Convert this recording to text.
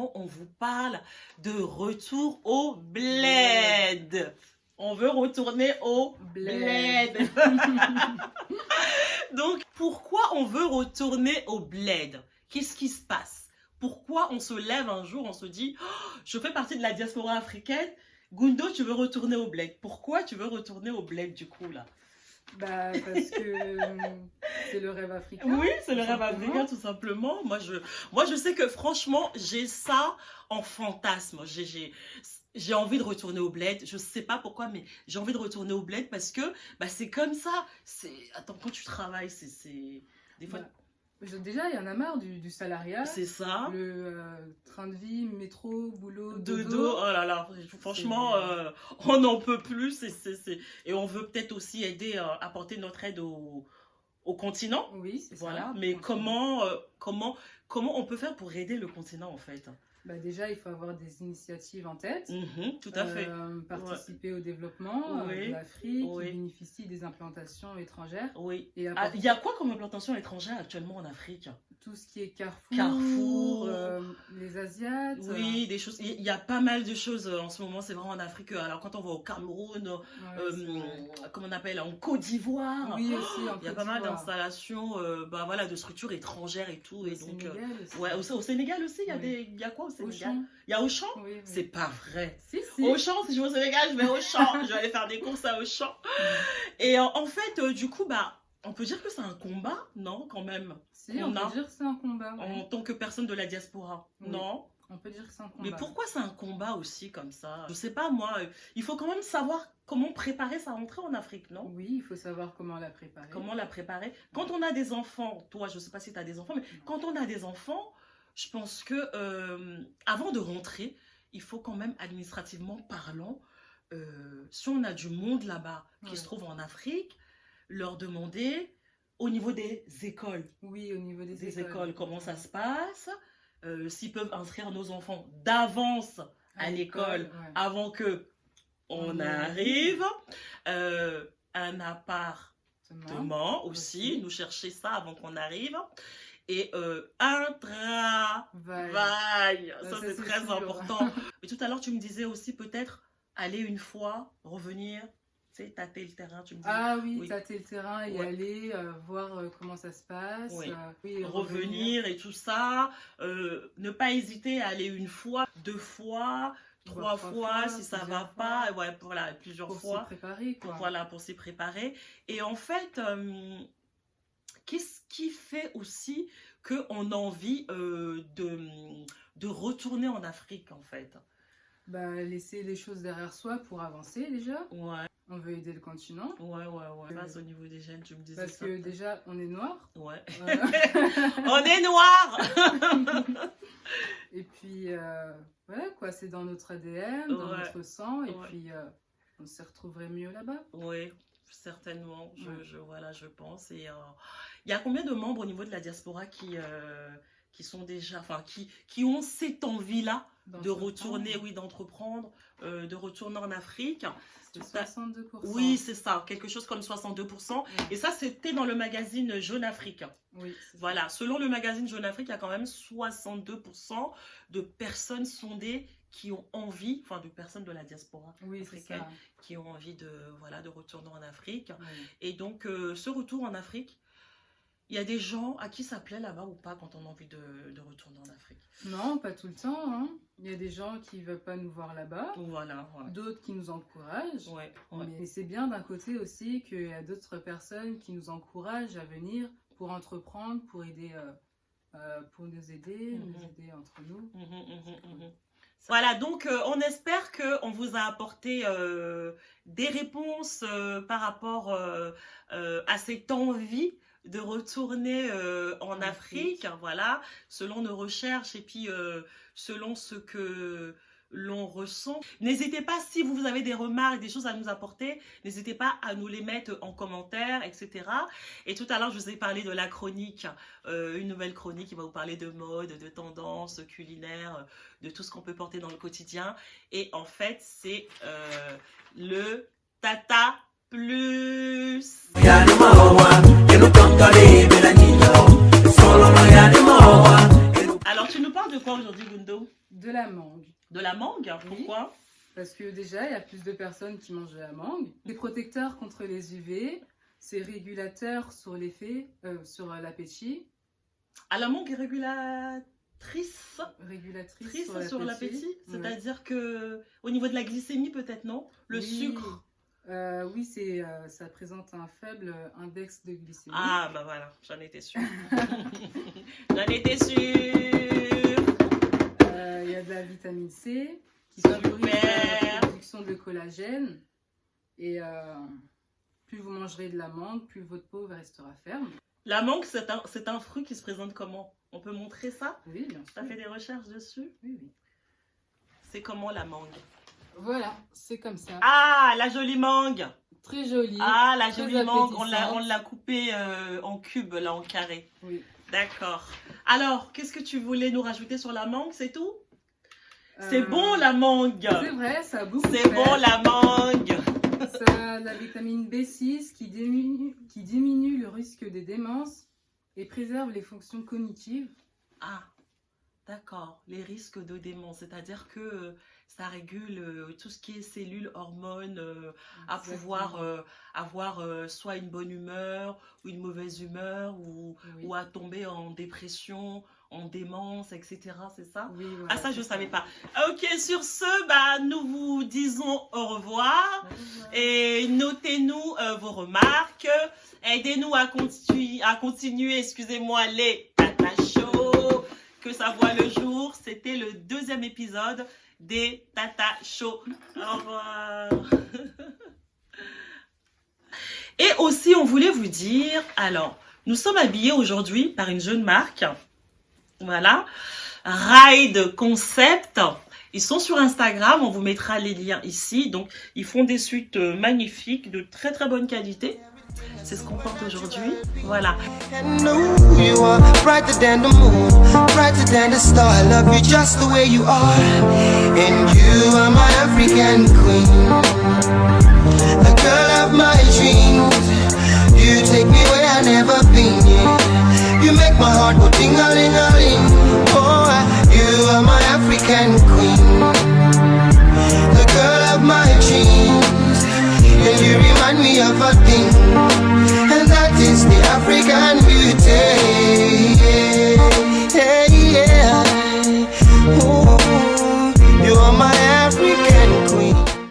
maintenant, on vous parle de retour au bled. On veut retourner au bled. Donc, pourquoi on veut retourner au bled? Qu'est-ce qui se passe? Pourquoi on se lève un jour, on se dit oh, je fais partie de la diaspora africaine. Gundo, tu veux retourner au bled. Pourquoi tu veux retourner au bled du coup là? Bah, parce que c'est le rêve africain. Oui, c'est le rêve africain tout simplement. Moi, je sais que franchement, j'ai ça en fantasme. J'ai envie de retourner au bled. Je sais pas pourquoi, mais j'ai envie de retourner au bled parce que bah, c'est comme ça. Attends, quand tu travailles, c'est... Des fois... Déjà, il y en a marre du salariat. C'est ça. Le train de vie, métro, boulot, dodo. Oh là là, franchement, on n'en peut plus. Et on veut peut-être aussi aider, apporter notre aide au continent. Oui, c'est voilà. ça. Mais comment on peut faire pour aider le continent en fait? Bah déjà, il faut avoir des initiatives en tête. Tout à fait. Participer au développement de l'Afrique, qui bénéficie des implantations étrangères. Oui. Il y a quoi comme implantation étrangère actuellement en Afrique? Tout ce qui est Carrefour, les Asiates. Oui, des choses. Il y a pas mal de choses en ce moment. C'est vraiment en Afrique. Alors quand on va au Cameroun, comment on appelle, en Côte d'Ivoire. Oui, aussi. Il y a pas mal d'installations, bah voilà, de structures étrangères et tout. Au et donc, Sénégal aussi. Ouais, au Sénégal aussi, il y a quoi au Sénégal? Il y a Auchan. Oui. C'est pas vrai. Si. Auchan, si je vais au Sénégal, je vais au Auchan. Je vais aller faire des courses à Auchan. Et en fait, du coup, bah, on peut dire que c'est un combat, non, quand même? Si, on peut dire que c'est un combat. En tant que personne de la diaspora, non? On peut dire que c'est un combat. Mais pourquoi c'est un combat aussi comme ça? Je sais pas, moi, il faut quand même savoir comment préparer sa rentrée en Afrique, non? Oui, il faut savoir comment la préparer. Comment la préparer? Quand on a des enfants, toi, je sais pas si tu as des enfants, mais quand on a des enfants, je pense que avant de rentrer, il faut quand même, administrativement parlant, si on a du monde là-bas qui se trouve en Afrique, leur demander au niveau des écoles. Oui, au niveau des écoles, comment ça se passe, s'ils peuvent inscrire nos enfants d'avance à l'école avant que on arrive, un appartement aussi, nous chercher ça avant qu'on arrive, et un travail. Ça c'est très important. Et tout à l'heure tu me disais aussi peut-être aller une fois, revenir, tu sais, tâter le terrain, tu me disais. Ah oui, tâter le terrain et aller voir comment ça se passe. Revenir et tout ça. Ne pas hésiter à aller une fois, 2 fois, 3 fois, si ça va pas. Ouais, voilà, plusieurs fois. Pour s'y préparer, quoi. Voilà, pour s'y préparer. Et en fait, qu'est-ce qui fait aussi qu'on a envie de retourner en Afrique, en fait? Bah, laisser les choses derrière soi pour avancer, déjà. Ouais. On veut aider le continent. Ouais. Au niveau des jeunes, tu me disais parce que déjà, on est noir. Ouais. On est noir. Et puis, voilà quoi, c'est dans notre ADN, dans notre sang. Et puis, on se retrouverait mieux là-bas. Oui, certainement. Je pense. Et il y a combien de membres au niveau de la diaspora qui sont déjà, enfin, qui ont cette envie-là de retourner, d'entreprendre, de retourner en Afrique? C'est 62%. Oui, c'est ça, quelque chose comme 62%. Et ça, c'était dans le magazine Jeune Afrique. Oui, voilà, selon le magazine Jeune Afrique, il y a quand même 62% de personnes sondées qui ont envie, enfin de personnes de la diaspora africaine, qui ont envie de retourner en Afrique. Et donc, ce retour en Afrique, il y a des gens à qui ça plaît là-bas ou pas quand on a envie de retourner en Afrique? Non, pas tout le temps. Hein. Il y a des gens qui ne veulent pas nous voir là-bas. Voilà. D'autres qui nous encouragent. Ouais. Mais c'est bien d'un côté aussi qu'il y a d'autres personnes qui nous encouragent à venir pour entreprendre, pour aider, pour nous aider entre nous. Voilà, donc on espère qu'on vous a apporté des réponses par rapport à cette envie de retourner en Afrique, voilà, selon nos recherches et puis selon ce que l'on ressent. N'hésitez pas, si vous avez des remarques, des choses à nous apporter, n'hésitez pas à nous les mettre en commentaire, etc. Et tout à l'heure, je vous ai parlé de la chronique, une nouvelle chronique qui va vous parler de mode, de tendance culinaire, de tout ce qu'on peut porter dans le quotidien. Et en fait, c'est le Tata Plus. Alors, tu nous parles de de quoi aujourd'hui, Gundo? De la mangue. De la mangue? Pourquoi? Parce que déjà, il y a plus de personnes qui mangent de la mangue. C'est protecteur contre les UV, c'est régulateur sur l'effet, sur l'appétit. Ah, la mangue est régulatrice sur l'appétit. C'est-à-dire que au niveau de la glycémie, peut-être, non? Le sucre. Oui, ça présente un faible index de glycémie. Ah, bah voilà, j'en étais sûre. J'en étais sûre. Il y a de la vitamine C qui favorise la production de collagène. Et plus vous mangerez de la mangue, plus votre peau restera ferme. La mangue, c'est un fruit qui se présente comment? On peut montrer ça? Oui, bien sûr. Tu as fait des recherches dessus? Oui, oui. C'est comment la mangue? Voilà, c'est comme ça. Ah, la jolie mangue! Très jolie. Ah, la jolie mangue, on l'a coupée en cubes, là, en carré. Oui. D'accord. Alors, qu'est-ce que tu voulais nous rajouter sur la mangue, c'est tout? C'est bon, la mangue! C'est vrai, ça a beaucoup de C'est bon, la mangue! Ça a la vitamine B6 qui diminue le risque des démences et préserve les fonctions cognitives. Ah, d'accord. Les risques de démence, c'est-à-dire que ça régule tout ce qui est cellules, hormones, à pouvoir avoir soit une bonne humeur ou une mauvaise humeur ou à tomber en dépression, en démence, etc. C'est ça? Oui, voilà, ah, ça, je ne savais pas. Ok, sur ce, bah, nous vous disons au revoir. Et notez-nous vos remarques. Aidez-nous à continuer, excusez-moi, les Tata Show. Que ça voit le jour. C'était le 2e épisode des Tata Show. Au revoir. Et aussi, on voulait vous dire, alors, nous sommes habillés aujourd'hui par une jeune marque. Voilà. Ride Concept. Ils sont sur Instagram. On vous mettra les liens ici. Donc, ils font des suites magnifiques, de très très bonne qualité. C'est ce qu'on porte aujourd'hui. Voilà. You are brighter than the moon, brighter than the star. I love you just the way you are. And you are my African queen, the girl of my dreams. You take me where I've never been, yeah. You make my heart go ting-a-ling-a-ling. Oh, you are my African queen, the girl of my dreams. And you remind me of a thing, and that is the African